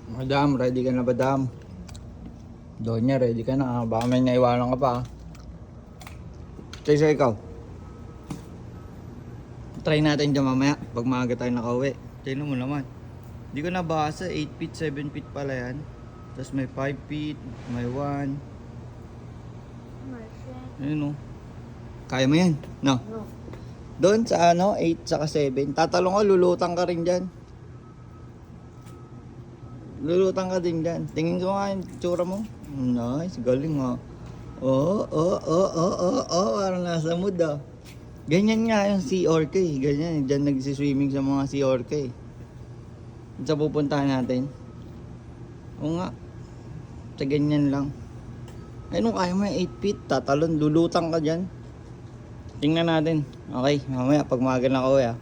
Madam, ready ka na ba, Dam? Donya, ready ka na. Baka may naiwanan ka pa. Sa ikaw. Try natin dyan mamaya pag maaga tayo nakauwi. Tignan mo naman. Hindi ko nabasa. 8 feet, 7 feet pala yan. Tapos may 5 feet, may 1. Ayun o. Kaya mo yan? No? No. Doon sa 8 saka 7. Tatalong ko, lulutang ka rin dyan. Lulutang ka din dyan. Tingin ko nga yung tsura mo. Nice, galing ha. Parang nasa mood ah. Ganyan nga yung Sea Orca eh. Ganyan, dyan nagsiswimming sa mga Sea Orca eh. Sa pupuntahan natin. Oo nga. Sa ganyan lang. Ay nung kaya mo yung 8 feet, tatalon, lulutang ka dyan. Tingnan natin. Okay, mamaya pag maaga na ako